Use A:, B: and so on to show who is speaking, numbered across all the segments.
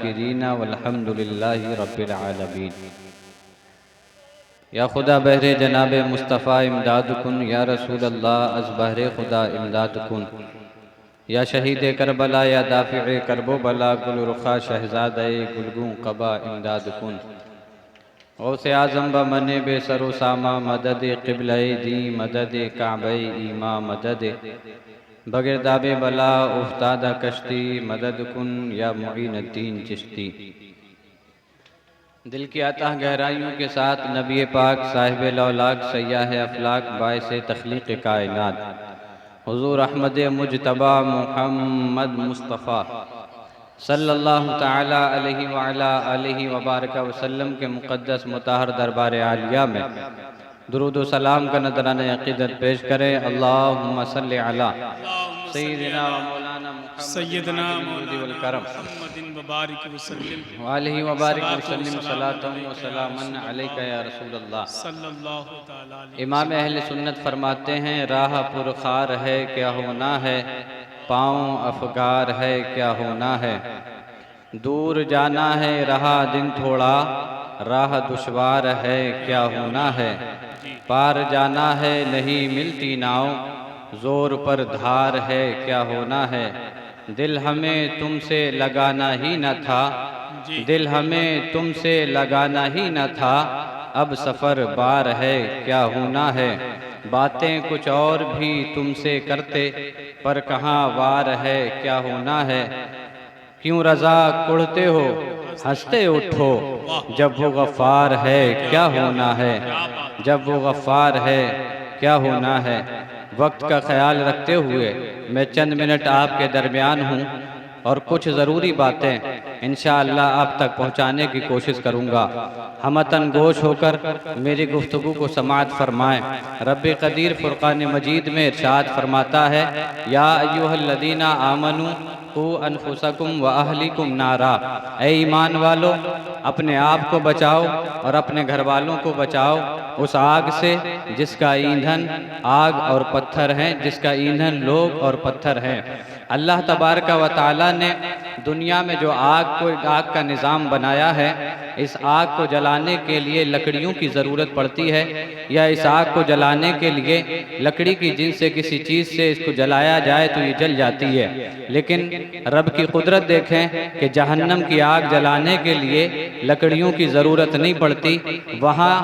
A: शाकिरीन वल्हम्दुलिल्लाहि रब्बिल आलमीन। या खुदा बहरे जनाब मुस्तफ़ा इमदाद कुन, या रसूल अल्लाह अज़ बहरे खुदा इमदाद कुन। या शहीद करबला या दाफ़िए करबो बला, गुल रुखा शहज़ादे गुलगूं क़बा इमदाद कुन। गौसे आज़म ब मने बे सरो सामा, मदद क़िबला दी मदद काबे ईमा मदद। बगिरदाबे बला उफ्तादा कश्ती, मदद कुन या मुईनुद्दीन चिश्ती। दिल की अताह गहराइयों के साथ नबी पाक साहिब लौलाक सय्याह अफलाक बाइसे तख्लीक़ कायनात हुज़ूर अहमद मुजतबा मुहम्मद मुस्तफ़ा सल्लल्लाहु ताला अलैहि व अला आलिहि व बारक वसल्लम के मुक़द्दस मुताहर दरबार आलिया में दुरूद व सलाम का नज़राना अक़ीदत पेश करें। अल्लाहुम्मा सल्लि अला सय्यिदिना व मौलाना
B: सैयदना
A: मुहम्मद करम
B: मुहम्मदिन व बारिक वसल्लम
A: वालिहि व बारिक वसल्लम सलातन व सलामन अलैका या रसूल अल्लाह।
B: सल्लल्लाहु तआला अलैहि
A: इमाम अहले सुन्नत फरमाते हैं, राह पुरखार है क्या होना है, पाँव अफगार है क्या होना है। दूर जाना है रहा दिन थोड़ा, राह दुश्वार है क्या होना है। पार जाना है नहीं मिलती नाव, जोर पर धार है क्या होना है। दिल हमें तुमसे लगाना ही न था, दिल हमें तुमसे लगाना ही न था, अब सफ़र बार है क्या होना है। बातें कुछ और भी तुमसे करते, पर कहाँ वार है क्या होना है। क्यों रज़ा कुढ़ते हो हंसते उठो, जब वो गफ़ार है क्या होना है। जब वो गफ़ार है क्या होना है। वक्त का ख्याल रखते हुए मैं चंद मिनट आपके दरमियान हूँ और कुछ ज़रूरी बातें इंशाअल्लाह आप तक पहुँचाने की कोशिश करूँगा। हमतन गोश होकर मेरी गुफ्तगू को समाअत फरमाएँ। रब्बे क़दीर फ़ुरक़ान मजीद में इरशाद फरमाता है, या अय्युहल्लज़ीना आमनू क़ू अनफुसकुम व अहलिकुम नारा। ऐ ईमान वालो, अपने आप को बचाओ और अपने घर वालों को बचाओ उस आग से जिसका ईंधन आग और पत्थर हैं, जिसका ईंधन लोग और पत्थर हैं। अल्लाह तबारक व तआला ने दुनिया में जो आग का निज़ाम बनाया है, इस आग को जलाने के लिए लकड़ियों की ज़रूरत पड़ती है, या इस आग को जलाने के लिए लकड़ी की जिनसे किसी चीज़ से इसको जलाया जाए तो ये जल जाती है। लेकिन रब की कुदरत देखें कि जहन्नम की आग जलाने के लिए लकड़ियों की ज़रूरत नहीं पड़ती। वहाँ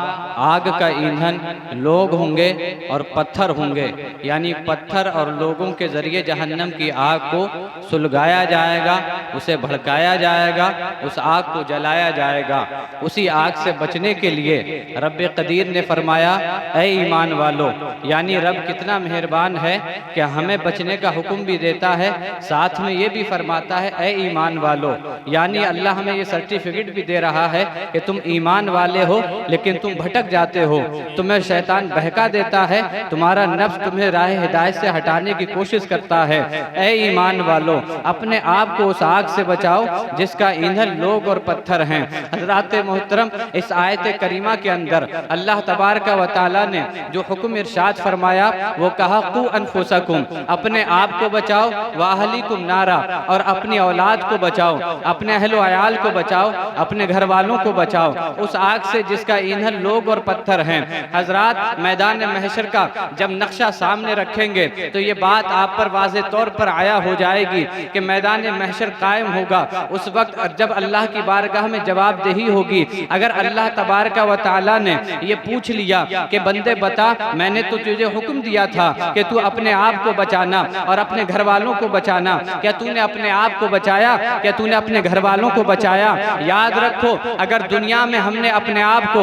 A: आग का ईंधन लोग होंगे और पत्थर होंगे, यानी पत्थर और लोगों के ज़रिए जहन्नम की आग को सुलगाया जाएगा, उसे भड़काया जाएगा, उस आग को जलाया जाएगा। उसी आग से बचने के लिए रब्बे क़दीर ने फरमाया, ऐ ईमान वालो, यानी रब कितना मेहरबान है कि हमें बचने का हुक्म भी देता है, साथ में ये भी फरमाता है ऐ ईमान वालो, यानी अल्लाह हमें ये सर्टिफिकेट भी दे रहा है कि तुम ईमान वाले हो लेकिन तुम भटक जाते हो, तुम्हें शैतान बहका देता है, तुम्हारा नफ्स तुम्हें राह हिदायत से हटाने की कोशिश करता है। ऐ ईमान वालो, अपने आप को उस आग से बचाओ जिसका ईंधन लोग और पत्थर हैं। हज़रात मोहतरम, इस आयत करीमा के अंदर अल्लाह तबारक व तआला ने जो हुक्म इरशाद फरमाया वो कहा, क़ू अनफुसकुम, अपने आप को बचाओ, व अहलिकुम नारा, और अपनी औलाद को बचाओ, अपने अहलो अयाल को बचाओ, अपने घर वालों को बचाओ उस आग से जिसका ईंधन लोग और पत्थर हैं। हज़रात, मैदान महशर का जब नक्शा सामने रखेंगे तो ये बात आप पर वाज़े तौर पर आया हो जाएगी कि मैदान महशर कायम होगा। उस वक्त जब अल्लाह की बारगाह में जवाबदेही होगी, अगर अल्लाह तबारक व तआला ने ये पूछ लिया कि बंदे बता, मैंने तो तुझे हुक्म दिया था कि तू अपने आप को बचाना और अपने घर वालों को बचाना, क्या तूने अपने आप को बचाया? क्या तूने अपने घर वालों को बचाया? याद रखो, अगर दुनिया में हमने अपने आप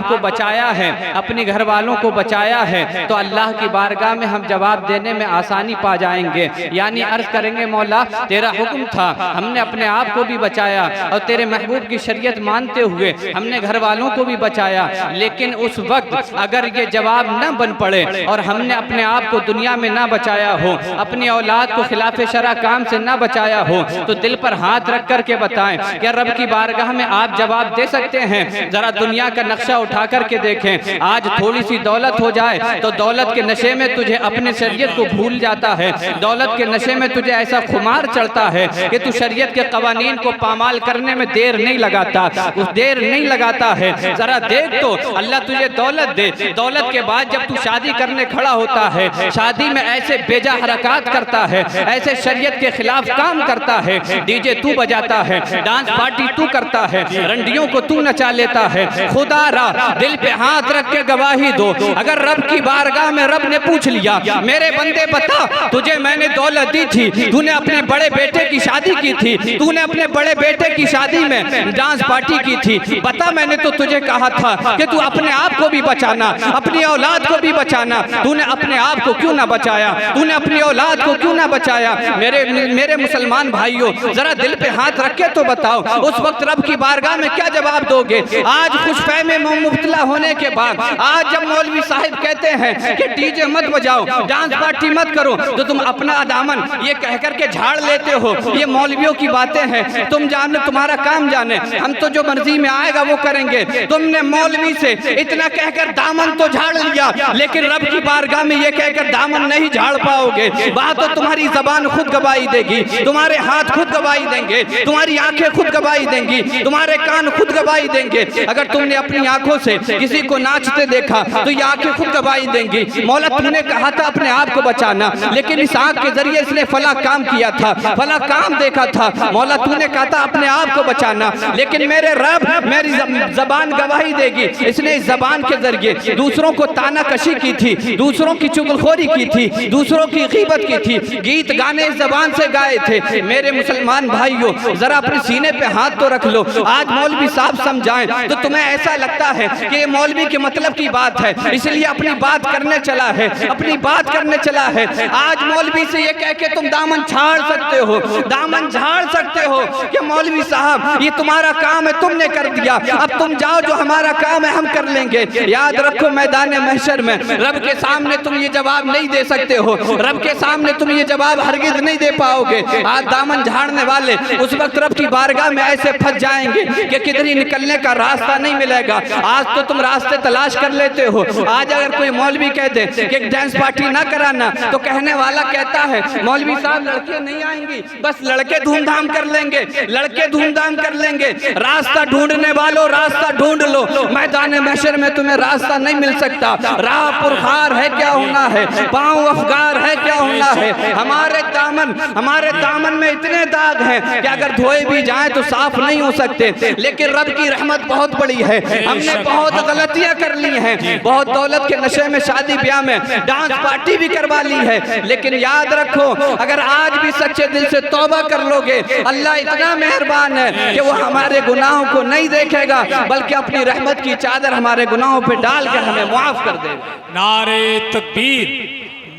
A: को बचाया है, अपने घर वालों को बचाया है, तो अल्लाह की बारगाह में हम जवाब देने में आसानी पा जाएंगे। यानी अर्ज करेंगे, मौला तेरा हुक्म था, हमने अपने आप को भी बचाया और तेरे महबूब की शरीयत शरीयत मानते हुए हमने घर वालों को भी बचाया, लेकिन उस वक्त अगर ये जवाब न बन पड़े और हमने अपने आप को दुनिया में ना बचाया हो, अपनी औलाद को खिलाफ शरा काम से ना बचाया हो, तो दिल पर हाथ रख कर के बताएं, क्या रब की बारगाह में आप जवाब दे सकते हैं? जरा दुनिया का नक्शा उठा करके देखें। आज थोड़ी सी दौलत हो जाए तो दौलत के नशे में तुझे अपने शरीयत को भूल जाता है। दौलत के नशे में तुझे ऐसा खुमार चढ़ता है कि तू शरीयत के कवानीन को पामाल करने में देर नहीं लगाता, उस देर नहीं लगाता है। जरा देख तो अल्लाह तुझे दौलत दे, दौलत के बाद जब तू शादी करने खड़ा होता है, शादी में ऐसे बेजा हरकत करता है, ऐसे शरीयत के खिलाफ काम करता है, डीजे तू बजाता है, डांस पार्टी तू करता है, रंडियों को तू नचा लेता है। खुदा रा दिल पे हाथ रख के गवाही दो, अगर रब की बारगाह में रब ने पूछ लिया, मेरे बंदे बता तुझे मैंने दौलत दी थी, तूने अपने बड़े बेटे की शादी की थी, तूने अपने बड़े बेटे की शादी में डांस पार्टी की थी, बता मैंने तो तुझे कहा था कि तू अपने आप को भी बचाना, अपनी औलाद को भी बचाना, तूने अपने आप को क्यों ना बचाया, तूने अपनी औलाद को क्यों ना बचाया? मेरे मुसलमान भाइयों, जरा दिल पे हाथ रख के तो बताओ, उस वक्त रब की बारगाह में क्या जवाब दोगे? आज खुशफहमी में मुब्तला होने के बाद, आज जब मौलवी साहिब कहते हैं कि डीजे मत बजाओ, डांस पार्टी मत करो, तो तुम अपना दामन ये कह करके झाड़ लेते हो। ये मौलवियों की बातें हैं, तुम जानो, तुम्हारा काम जाने, हम तो जो मर्जी में आएगा वो करेंगे। तुमने मौलवी से इतना कहकर दामन तो झाड़ लिया, लेकिन रब की बारगाह में ये कहकर दामन नहीं झाड़ पाओगे। बात तो तुम्हारी जबान खुद गवाही देगी, तुम्हारे हाथ खुद गवाही देंगे, तुम्हारी आंखें खुद गवाही देंगी, तुम्हारे कान खुद गवाही देंगे। अगर तुमने अपनी आंखों से किसी को नाचते देखा तो ये आंखें खुद गवाही देंगी। मौला तूने कहा था अपने आप को बचाना, लेकिन इस आंख के जरिए इसने फला काम किया था, फला काम देखा था। मौला तूने कहा था अपने आप को बचाना, लेकिन मेरे रब मेरी जबान गवाही देगी, इसने इस जबान के जरिए दूसरों को ताना कशी की थी, दूसरों की चुगलखोरी की थी, दूसरों की गीबत की थी, गीत गाने इस जबान से गाए थे। मेरे मुसलमान भाइयों, जरा अपने सीने पे हाथ तो रख लो। आज मौलवी साहब समझाएं तो तुम्हें ऐसा लगता है कि ये मौलवी के मतलब की बात है, इसलिए अपनी बात करने चला है, अपनी बात करने चला है। आज मौलवी से ये कह के तुम दामन झाड़ सकते हो, दामन झाड़ सकते हो कि मौलवी साहब ये तुम्हारा काम है, तुमने कर दिया, अब तुम जाओ, जो हमारा काम है हम कर लेंगे। याद रखो मैदान महशर में रब के सामने तुम ये जवाब नहीं दे सकते हो, रब के सामने तुम ये जवाब हरगिज नहीं दे पाओगे। आज दामन झाड़ने वाले उस वक्त रब की बारगाह में ऐसे फंस जाएंगे कि किधर ही निकलने का रास्ता नहीं मिलेगा। आज तो तुम रास्ते तलाश कर लेते हो। आज अगर कोई मौलवी कह दे कि डांस पार्टी ना कराना, तो कहने वाला कहता है मौलवी साहब लड़के नहीं आएंगी, बस लड़के धूमधाम कर लेंगे, लड़के धूमधाम कर लेंगे। रास्ता ढूंढने वालों रास्ता ढूंढ लो, मैदान महशर में तुम्हें रास्ता नहीं मिल सकता। राह पुरखार है क्या होना है, पाँव अफगार है क्या होना है। हमारे दामन में इतने दाग हैं कि अगर धोए भी जाए तो साफ नहीं हो सकते, लेकिन रब की रहमत बहुत बड़ी है। हमने बहुत गलतियां कर ली हैं, बहुत दौलत के नशे में शादी ब्याह में डांस पार्टी भी करवा ली है, लेकिन याद रखो अगर आज भी सच्चे दिल से तौबा कर लोगे, अल्लाह इतना मेहरबान है कि वो हमारे गुनाहों को नहीं देखेगा, बल्कि अपनी रहमत की चादर हमारे गुनाहों पे डाल कर हमें माफ कर देगा।
B: नारे तकबीर,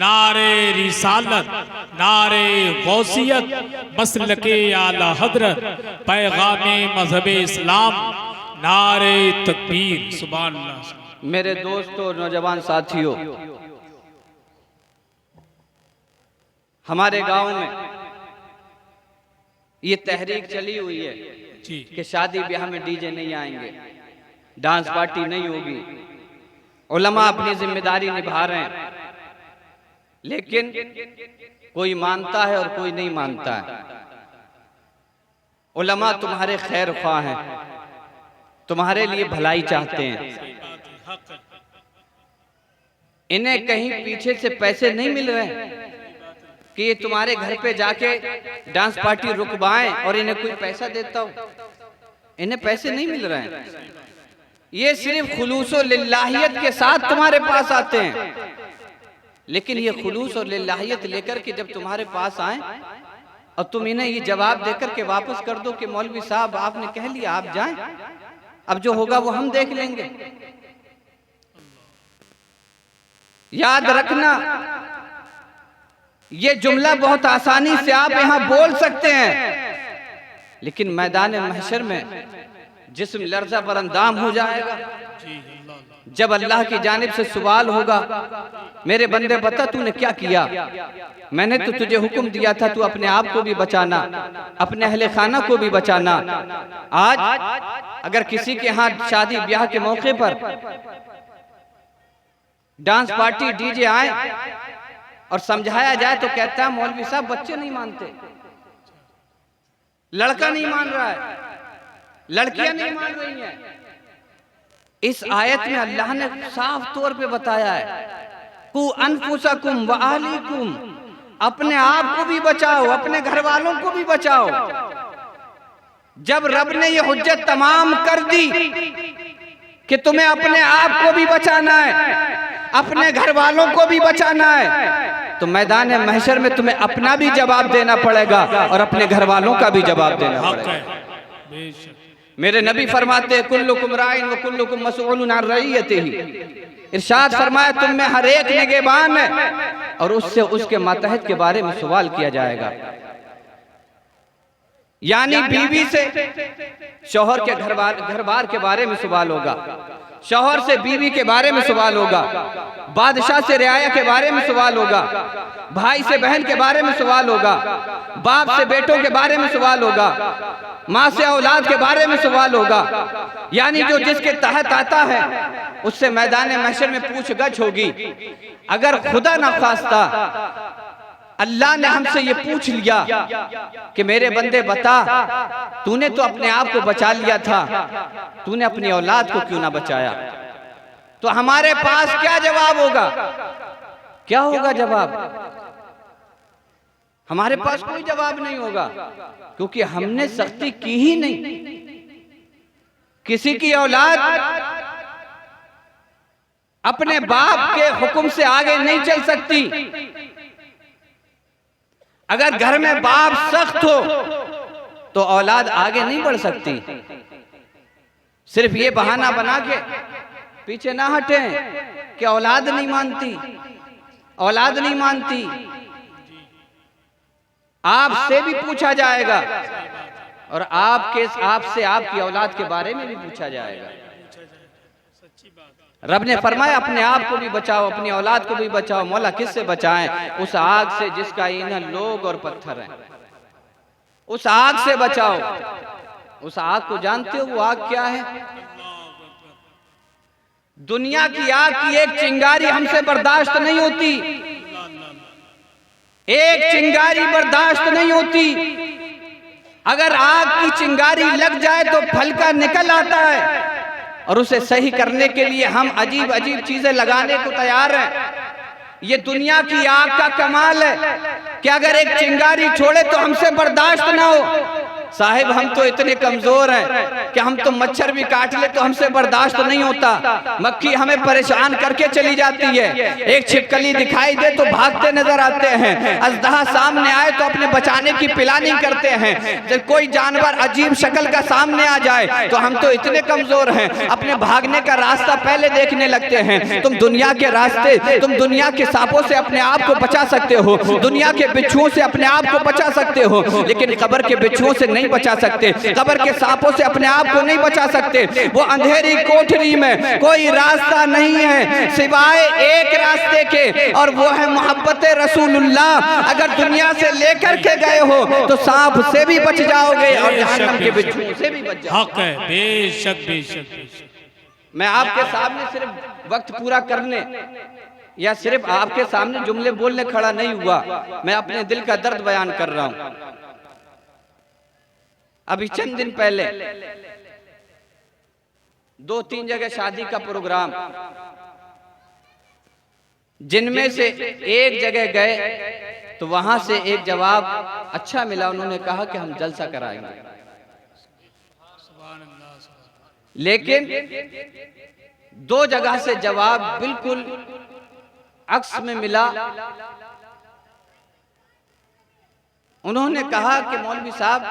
B: नारे रिसालत, नारे गौसियत, मसलके आला हजरत, पैगामे मजहबे इस्लाम, नारे तकबीर, सुभान अल्लाह।
A: मेरे दोस्तों और नौजवान साथियों, हमारे गांव में ये तहरीक चली हुई है कि शादी ब्याह में डीजे नहीं आएंगे, डांस पार्टी नहीं होगी। उलमा अपनी जिम्मेदारी निभा रहे हैं, लेकिन कोई मानता है और कोई नहीं मानता है। उलमा तुम्हारे खैर ख्वाह हैं, तुम्हारे लिए भलाई चाहते हैं। इन्हें कहीं पीछे से पैसे नहीं मिल रहे कि ये तुम्हारे घर पे जाके डांस पार्टी रुकवाएं और इन्हें कोई पैसा देता हो। इन्हें पैसे नहीं मिल रहे हैं, ये सिर्फ खुलूस और लिल्लाहियत के साथ तुम्हारे पास आते हैं। लेकिन ये खुलूस और लिल्लाहियत लेकर के जब तुम्हारे पास आए और तुम इन्हें ये जवाब देकर के वापस कर दो कि मौलवी साहब आपने कह लिया, आप जाएं, अब जो होगा वो हम देख लेंगे। याद रखना, ये जुमला बहुत आसानी से आप यहां बोल सकते हैं, लेकिन मैदान महशर में जिस्म लर्जा पर अंदाम हो जाएगा।
B: जी अल्लाह।
A: जब अल्लाह की जानिब से सवाल होगा, मेरे बंदे बता तूने क्या किया, मैंने तो तुझे हुक्म दिया था तू अपने आप को भी बचाना, अपने अहले खाना को भी बचाना। आज अगर किसी के यहाँ शादी ब्याह के मौके पर डांस पार्टी डीजे आए और समझाया जाए तो कहता है मौलवी साहब बच्चे नहीं मानते, लड़का नहीं मान रहा है, लड़कियां नहीं मान रही हैं। इस आयत में अल्लाह ने साफ तौर पे बताया है, कु अनफुसकुम व अहलीकुम, अपने आप को भी बचाओ, अपने घर वालों को भी बचाओ। जब रब ने ये हुज्जत तमाम कर दी कि तुम्हें अपने आप को भी बचाना है, अपने घर वालों को भी बचाना है, तो मैदान महशर में तुम्हें अपना भी जवाब देना पड़ेगा और अपने घर वालों का भी जवाब देना पड़ेगा। मेरे नबी फरमाते कुल्लुकुम राइन व कुल्लुकुम मसऊलुन अन रइयतिही, इरशाद फरमाया तुम में हर एक निगहबान है और उससे उसके मातहत के बारे में सवाल किया जाएगा। यानी बीवी से शौहर के घर बार के बारे में सवाल होगा, शौहर से बीवी के बारे में सवाल होगा, बादशाह से रियाया के बारे में सवाल होगा, भाई से बहन के बारे में सवाल होगा, बाप से बेटों के बारे में सवाल होगा, माँ से औलाद के बारे में सवाल होगा। यानी जो जिसके तहत आता है उससे मैदान महशर में पूछगछ होगी। अगर खुदा न खास्ता अल्लाह ने हमसे ये पूछ लिया कि मेरे बंदे बता, तूने तो अपने आप को बचा लिया था, तूने अपनी औलाद को क्यों ना बचाया, तो हमारे पास क्या जवाब होगा? क्या होगा जवाब? हमारे पास कोई जवाब नहीं होगा, क्योंकि हमने सख्ती की ही नहीं। किसी की औलाद अपने बाप के हुक्म से आगे नहीं चल सकती। अगर घर में बाप सख्त हो तो औलाद आगे नहीं बढ़ सकती। सिर्फ ये बहाना बना के पीछे ना हटें कि औलाद नहीं मानती, औलाद नहीं मानती। आपसे भी पूछा जाएगा और आपसे आपकी औलाद के बारे में भी पूछा जाएगा। रब ने फरमाया अपने आप को भी बचाओ, अपनी औलाद को भी बचाओ। मौला किससे बचाएं? उस आग से जिसका ईंधन लोग और पत्थर हैं। उस आग से बचाओ। उस आग को जानते हो वो आग क्या है? दुनिया की आग की एक चिंगारी हमसे बर्दाश्त नहीं होती, एक चिंगारी बर्दाश्त नहीं होती। अगर आग की चिंगारी लग जाए तो फलका निकल आता है और उसे सही करने के लिए हम अजीब अजीब चीजें लगाने को तैयार हैं। ये दुनिया की आग का कमाल है कि अगर एक चिंगारी छोड़े तो हमसे बर्दाश्त ना हो। साहिब हम तो इतने कमजोर हैं कि हम तो मच्छर भी काट ले तो हमसे बर्दाश्त नहीं होता। मक्खी हमें परेशान करके चली जाती है, एक छिपकली दिखाई दे तो भागते नजर आते हैं, अजदहा सामने आए तो अपने बचाने की प्लानिंग करते हैं। जब कोई जानवर अजीब शक्ल का सामने आ जाए तो हम तो इतने कमजोर हैं, अपने भागने का रास्ता पहले देखने लगते हैं। तुम दुनिया के रास्ते, तुम दुनिया के सांपों से अपने आप को बचा सकते हो, दुनिया के बिच्छुओं से अपने आप को बचा सकते हो, लेकिन कब्र के बिच्छुओं से नहीं बचा सकते, कब्र के सांपों से अपने आप को नहीं बचा सकते। वो अंधेरी कोठरी में कोई रास्ता नहीं है सिवाय एक रास्ते के, और वो है मोहब्बत रसूलुल्लाह। अगर दुनिया से लेकर के गए हो तो सांप से भी बच जाओगे और जहन्नम के बिच्छुओं से भी बच जाओगे।
B: हक है, बेशक बेशक बेशक।
A: मैं आपके सामने सिर्फ वक्त पूरा करने या सिर्फ आपके सामने जुमले बोलने खड़ा नहीं हुआ, मैं अपने दिल का दर्द बयान कर रहा हूं। अभी चंद दिन पहले 2-3 जगह शादी का प्रोग्राम, जिनमें से एक जगह गए तो वहां से एक जवाब अच्छा मिला। उन्होंने कहा कि हम जलसा कराएंगे, लेकिन 2 जगह से जवाब बिल्कुल अक्स में मिला। उन्होंने कहा कि मौलवी साहब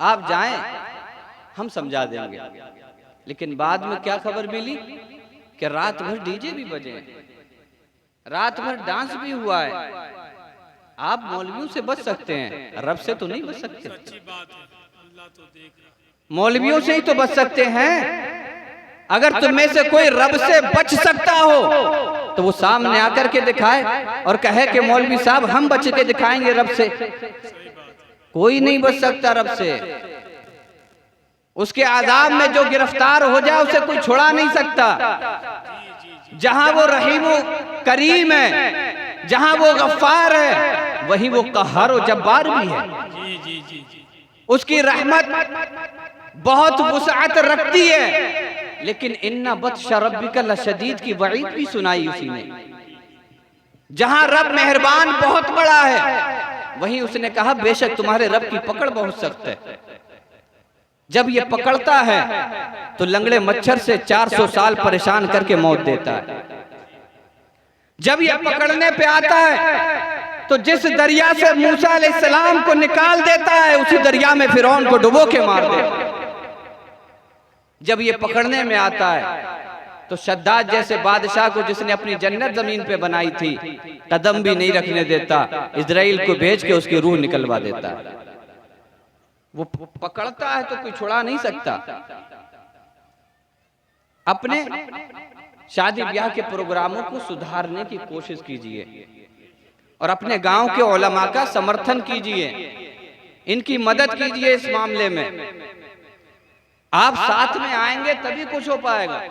A: आप जाएं, हम समझा देंगे, लेकिन बाद में क्या खबर मिली कि रात भर डीजे भी बजे, रात भर डांस भी हुआ है। आप मौलवियों से बच सकते हैं, रब से तो नहीं बच सकते।
B: सच्ची बात है, अल्लाह तो देख रहा है।
C: मौलवियों से ही तो बच सकते हैं। अगर तुम में से कोई रब से बच सकता हो तो वो सामने आकर के दिखाए और कहे कि मौलवी साहब हम बच के दिखाएंगे रब से। कोई नहीं बच सकता रब से। उसके आजाब में जो गिरफ्तार हो जाए उसे कोई छुड़ा नहीं सकता। जहां वो रहीम करीम है, जहां वो गफ्फार है, वहीं वो कहर और जब्बार भी है।
B: जी जी जी जी।
C: उसकी रहमत बहुत वुसअत रखती है, लेकिन इन्ना बत्श रब्बिका लशदीद की वईद भी सुनाई उसी ने। जहां रब मेहरबान बहुत बड़ा है, वहीं उसने कहा बेशक तुम्हारे रब की पकड़ बहुत सख्त है। जब ये पकड़ता है तो लंगड़े मच्छर से 400 साल परेशान करके मौत देता है। जब ये पकड़ने पे आता है तो जिस दरिया से मूसा अलैहिस्सलाम को निकाल देता है, उसी दरिया में फिरौन को डुबो के मार देता है। जब ये पकड़ने में आता है तो शद्दाद जैसे बादशाह को, जिसने अपनी जन्नत जमीन पे बनाई थी, कदम भी नहीं रखने देता, इजराइल को भेज के उसकी रूह निकलवा देता है। वो पकड़ता है तो कोई छुड़ा नहीं सकता। अपने शादी ब्याह के प्रोग्रामों को सुधारने की कोशिश कीजिए और अपने गांव के उलमा का समर्थन कीजिए, इनकी मदद कीजिए इस मामले में। आप साथ में आएंगे तभी कुछ हो पाएगा।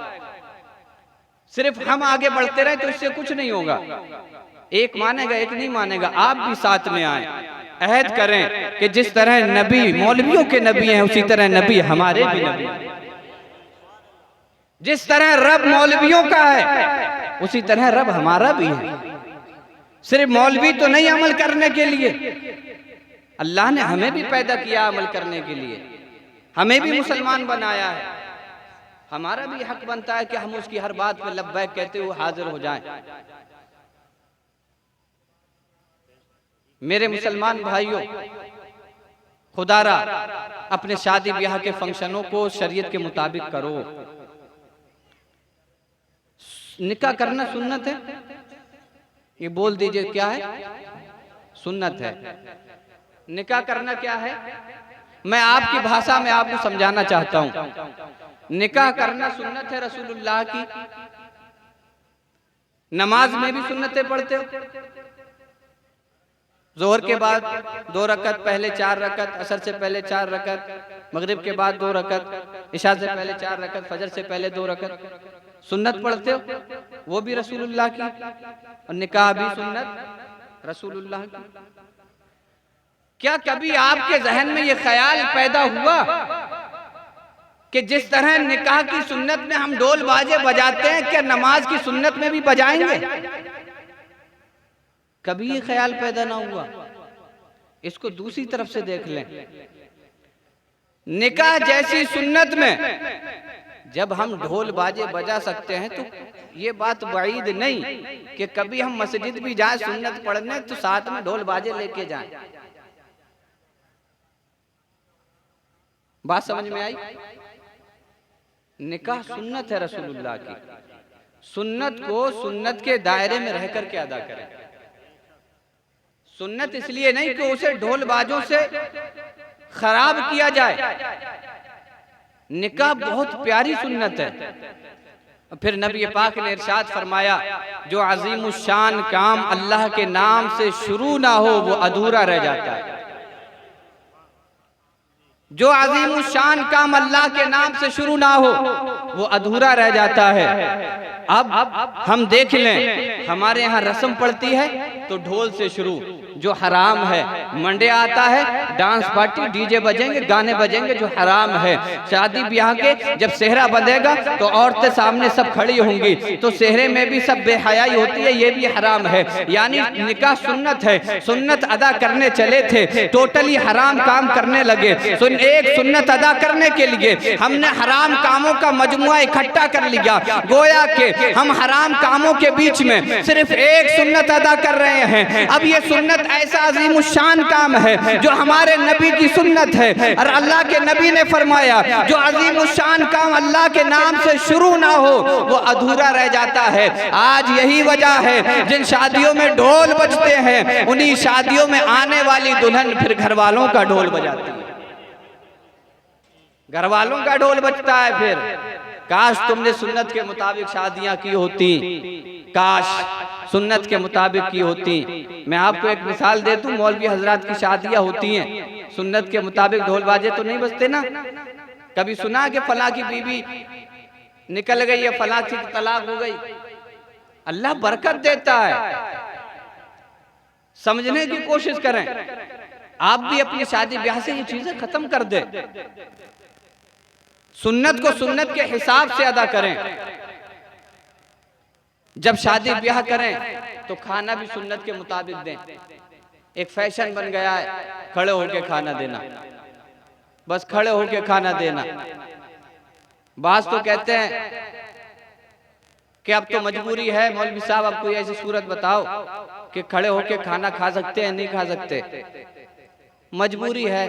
C: सिर्फ हम आगे बढ़ते रहे तो इससे कुछ नहीं होगा। एक मानेगा एक नहीं मानेगा, आप भी साथ में आए, अहद करें कि जिस तरह नबी मौलवियों के नबी हैं उसी तरह नबी हमारे भी नबी हैं। जिस तरह रब मौलवियों का है उसी तरह रब हमारा भी है। सिर्फ मौलवी तो नहीं अमल करने के लिए, अल्लाह ने हमें भी पैदा किया अमल करने के लिए, हमें भी मुसलमान बनाया है। हमारा भी हक बनता है कि हम उसकी हर बात पे लब्बैक कहते हुए हाजिर हो जाएं। मेरे मुसलमान भाइयों, खुदारा अपने शादी ब्याह के फंक्शनों को शरीयत के मुताबिक करो। निकाह करना सुन्नत है, ये बोल दीजिए क्या है? सुन्नत है। निकाह करना क्या है? मैं आपकी भाषा में आपको समझाना चाहता हूं। निकाह करना सुन्नत है रसूलुल्लाह की। नमाज में भी सुन्नतें पढ़ते हो। जोहर के बाद 2 रकत, पहले 4 रकत, असर से पहले 4 रकत, मगरिब के बाद 2 रकत, इशा से पहले 4 रकत, फजर से पहले 2 रकत सुन्नत पढ़ते हो, वो भी रसूलुल्लाह की। और निकाह भी सुन्नत रसूलुल्लाह की। क्या कभी आपके जहन में ये ख्याल पैदा हुआ कि जिस तरह निकाह की सुन्नत में हम ढोल बाजे बजाते हैं, क्या नमाज की सुन्नत में भी बजाएंगे? कभी ये ख्याल पैदा ना हुआ। इसको दूसरी तरफ से देख लें। निकाह जैसी सुन्नत में जब हम ढोल बाजे बजा सकते हैं तो ये बात वईद नहीं कि कभी हम मस्जिद भी जाए सुन्नत पढ़ने तो साथ में ढोल बाजे लेके जाएं। बात समझ में आई? निकाह सुन्नत है रसूलुल्लाह की। सुन्नत को सुन्नत के दायरे में रह करके अदा करें। सुन्नत इसलिए नहीं कि उसे ढोल बाजों से खराब किया जाए। निकाह बहुत प्यारी सुन्नत है। फिर नबी पाक ने इरशाद फरमाया, जो अजीम शान काम अल्लाह के नाम से शुरू ना हो वो अधूरा रह जाता है। जो अजीम शान काम अल्लाह के नाम से शुरू ना हो वो अधूरा रह जाता है। अब हम देख लें, हमारे यहाँ रस्म पड़ती है तो ढोल से शुरू, जो हराम है। मंडे आता है, डांस पार्टी, डीजे बजेंगे, गाने बजेंगे, जो हराम है। शादी ब्याह के जब सेहरा बंधेगा तो औरतें सामने सब खड़ी होंगी, तो सेहरे में भी सब बेहयाई होती है, ये भी हराम है। यानी निकाह सुन्नत है। सुन्नत अदा करने चले थे, टोटली हराम काम करने लगे। एक सुन्नत अदा करने के लिए हमने हराम कामों का मजमुआ इकट्ठा कर लिया। गोया के हम हराम कामों के बीच में सिर्फ एक सुन्नत अदा कर रहे हैं। अब ये सुन्नत ऐसा अजीम शान काम है जो हमारे नबी की सुन्नत है। और अल्लाह के नबी ने फरमाया, जो अजीम शान काम अल्लाह के नाम से शुरू ना हो वो अधूरा रह जाता है। आज यही वजह है जिन शादियों में ढोल बजते हैं, उन्हीं शादियों में आने वाली दुल्हन फिर घर वालों का ढोल बजाती है। घर वालों का ढोल बजता है। फिर काश तुमने सुन्नत के मुताबिक शादियां की होती, काश सुन्नत के मुताबिक की होती। मैं आपको एक मिसाल दे दूं, मौलवी हजरात की शादियां होती हैं, सुन्नत के मुताबिक ढोल बाजे तो नहीं बजते ना। कभी सुना कि फला की बीवी निकल गई है, फला की तलाक हो गई? अल्लाह बरकत देता है, समझने की कोशिश करें। आप भी अपनी शादी ब्याह से ये चीजें खत्म कर दे, सुन्नत को सुन्नत के हिसाब से अदा करें। जब शादी ब्याह करें तो खाना भी सुन्नत के मुताबिक दें। एक फैशन बन गया है खड़े होके खाना देना, बस खड़े होके खाना देना। बास तो कहते हैं कि अब तो मजबूरी है, मौलवी साहब अब कोई ऐसी सूरत बताओ कि खड़े होके खाना खा सकते हैं, नहीं खा सकते। मजबूरी है,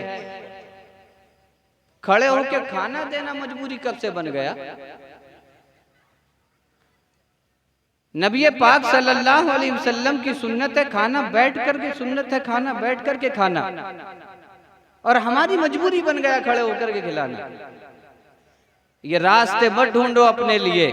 C: खड़े होके खाना देना मजबूरी कब से बन गया? नबी पाक सल्लल्लाहु अलैहि वसल्लम की सुन्नत है खाना बैठ करके, सुन्नत है खाना बैठ करके खाना, और हमारी मजबूरी बन गया खड़े होकर के खिलाना। ये रास्ते मत ढूंढो अपने लिए,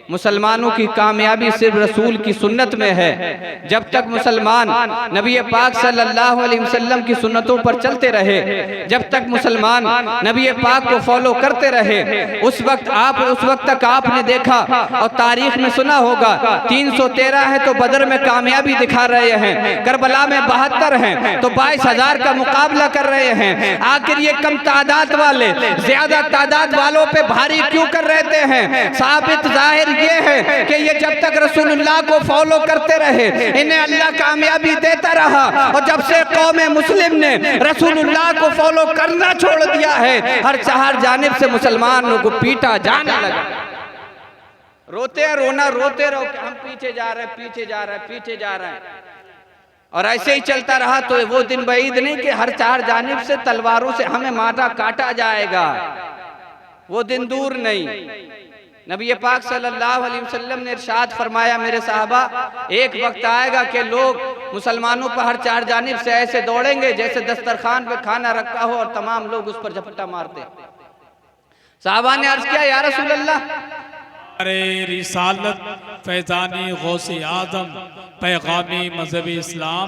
C: मुसलमानों की कामयाबी सिर्फ रसूल की सुन्नत में है। जब तक मुसलमान नबी पाक सल्लल्लाहु अलैहि वसल्लम की सुन्नतों पर चलते रहे, जब तक मुसलमान नबी पाक को फॉलो करते रहे, उस वक्त तक आपने देखा और तारीख में सुना होगा 313 है तो बदर में कामयाबी दिखा रहे हैं, करबला में 72 हैं तो 22,000 का मुकाबला कर रहे हैं। आखिर ये कम तादाद वाले ज्यादा तादाद वालों पे भारी क्यों कर रहते हैं? साबित जाहिर ये है कि ये जब तक रसूलुल्लाह को फॉलो करते रहे, इन्हें अल्लाह कामयाबी देता रहा, और जब से कौम मुस्लिम ने रसूलुल्लाह को फॉलो करना छोड़ दिया है, हर चार जानिब से मुसलमानों को पीटा जाने लगा। रोते रोना रोते रहो कि हम पीछे जा रहे हैं, पीछे जा रहे हैं, पीछे जा रहे हैं, और ऐसे ही चलता रहा तो वो दिन बईद नहीं कि हर चार जानिब से तलवारों से हमें मारा काटा जाएगा। वो दिन दूर नहीं। नबी पाक सल्लल्लाहु अलैहि वसल्लम ने इरशाद फरमाया, मेरे साहबा, एक वक्त आएगा कि लोग मुसलमानों पर हर चार जानिब से ऐसे दौड़ेंगे जैसे दस्तरखान पे खाना रखा हो और तमाम लोग उस पर झपट्टा मारते। साहबा ने अर्ज किया, या रसूल अल्लाह,
B: अरे रिसालत फैजानी गौसे आदम पैगामी मजहब इस्लाम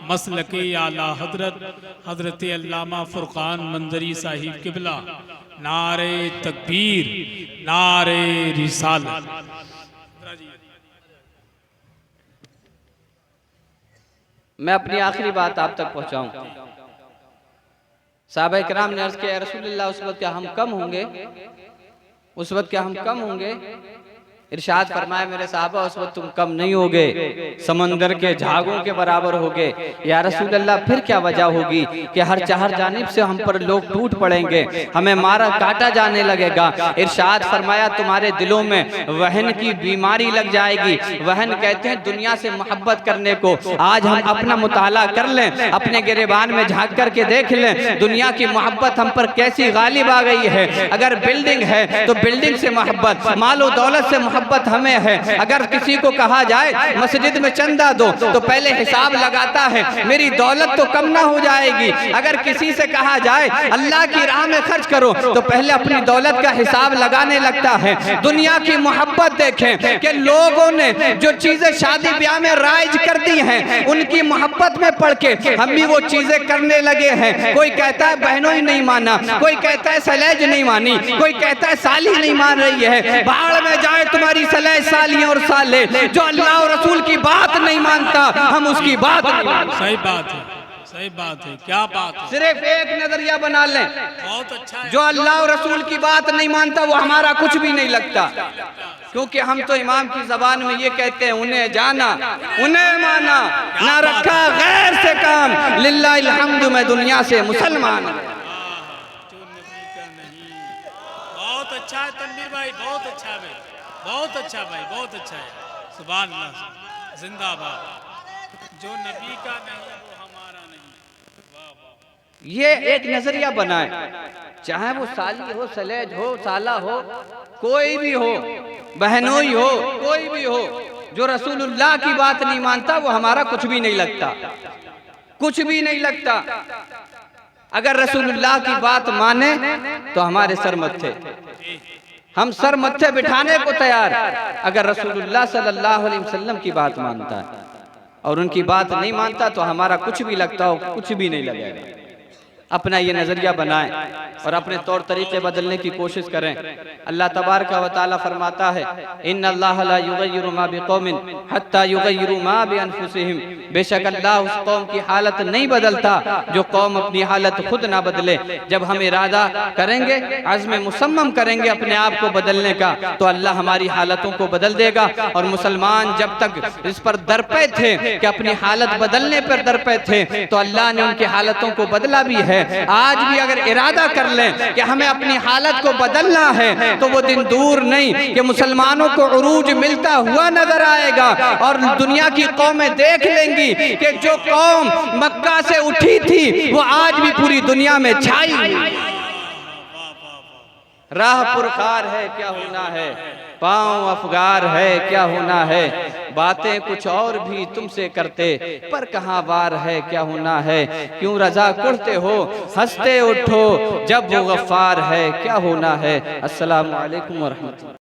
B: मसलकी आला हजरत अल्लामा फुरकान मंजरी साहिब किबला, नारे तकबीर, नारे रिसालत।
C: मैं अपनी आखिरी बात आप तक पहुंचाऊं। साहबा इकराम ने अर्ज किया, रसूलुल्लाह, उस वक्त क्या हम कम होंगे? उस वक्त क्या हम कम होंगे? इरशाद फरमाया, मेरे साहबा, उस वक्त तुम कम नहीं होगे, समंदर के झागों के बराबर होगे। या रसूल अल्लाह, फिर क्या वजह होगी कि हर चार जानिब से हम पर लोग टूट पड़ेंगे, हमें मारा काटा जाने लगेगा? इरशाद फरमाया, तुम्हारे दिलों में वहन की बीमारी लग जाएगी। वहन कहते हैं दुनिया से मोहब्बत करने को। आज हम अपना मुताला कर लें, अपने गिरेबान में झांक करके देख लें, दुनिया की मोहब्बत हम पर कैसी गालिब आ गई है। अगर बिल्डिंग है तो बिल्डिंग से मोहब्बत, मालो दौलत से मोहब्बत हमें है। अगर किसी को कहा जाए मस्जिद में चंदा दो तो पहले हिसाब लगाता है मेरी दौलत तो कम ना हो जाएगी। अगर किसी से कहा जाए अल्लाह की राह में खर्च करो तो पहले अपनी दौलत का हिसाब लगाने लगता है। दुनिया की मोहब्बत देखें कि लोगों ने जो चीजें शादी ब्याह में राइज कर दी हैं, उनकी मोहब्बत में पड़ के हम भी वो चीजें करने लगे हैं। कोई कहता है बहनों ही नहीं माना, कोई कहता है सलेज नहीं मानी, कोई कहता है साली नहीं मान रही है। बाढ़ में जाए तुम्हारी सलेज सालियां और साले, जो अल्लाह और रसूल की बात नहीं मानता हम उसकी बात नहीं मानते।
B: सही बात है, सही बात है, क्या बात है।
C: सिर्फ एक नजरिया बना लें,
B: बहुत अच्छा है।
C: जो अल्लाह और रसूल की बात नहीं मानता वो हमारा कुछ भी नहीं लगता, क्योंकि हम तो इमाम की जबान में ये कहते हैं, उन्हें जाना उन्हें माना, ना रखा गैर से काम, लिल्लाहिल हम्दु, मैं दुनिया से मुसलमान।
B: बहुत अच्छा है तनवीर भाई, बहुत अच्छा है भाई, बहुत अच्छा भाई, बहुत अच्छा है। सुभान अल्लाह, जिंदाबाद। जो नबी का नहीं वो हमारा नहीं। वाह वाह।
C: ये एक नजरिया बनाए, चाहे वो साली हो, सलेज हो, साला हो, कोई भी हो, बहनोई हो, कोई भी हो, जो रसूलुल्लाह की बात नहीं मानता वो हमारा कुछ भी नहीं लगता, कुछ भी नहीं लगता। अगर रसूलुल्लाह की बात माने तो हमारे सर मत्थे, हम सर मत्थे बिठाने को तैयार। अगर रसूलुल्लाह सल्लल्लाहु अलैहि वसल्लम की बात मानता है और उनकी बात नहीं मानता तो हमारा कुछ भी लगता हो कुछ भी नहीं लगेगा। अपना ये नज़रिया बनाएं और अपने तौर तरीके बदलने की कोशिश करें। अल्लाह तबारक व तआला फरमाता है इन्नल्लाह ला युगय्यिरु मा बिकौमिन हत्ता युगय्यिरु मा बिअनफुसिहिम, बेशक अल्लाह उस कौम की हालत नहीं बदलता जो कौम अपनी हालत खुद ना बदले। जब हम इरादा करेंगे, अज़्म मुसम्मम करेंगे अपने आप को बदलने का, तो अल्लाह हमारी हालतों को बदल देगा। और मुसलमान जब तक इस पर दरपे थे कि अपनी हालत बदलने पर दरपे थे, तो अल्लाह ने उनकी हालतों को बदला भी है। आज भी अगर इरादा कर लें कि हमें अपनी हालत को बदलना है, तो वो दिन दूर नहीं कि मुसलमानों को उरूज मिलता हुआ नजर आएगा और दुनिया की कौमें देख लेंगी कि जो कौम मक्का से उठी थी वो आज भी पूरी दुनिया में छाई हुई। राह पुरखार है क्या होना है, पाँव अफगार है क्या होना है, बातें कुछ और भी तुमसे करते पर कहाँ वार है क्या होना है। क्यों रजा कुढ़ते हो, हंसते उठो जब वो गफ्फार है क्या होना है। अस्सलामु अलैकुम व रहमतुल्लाह।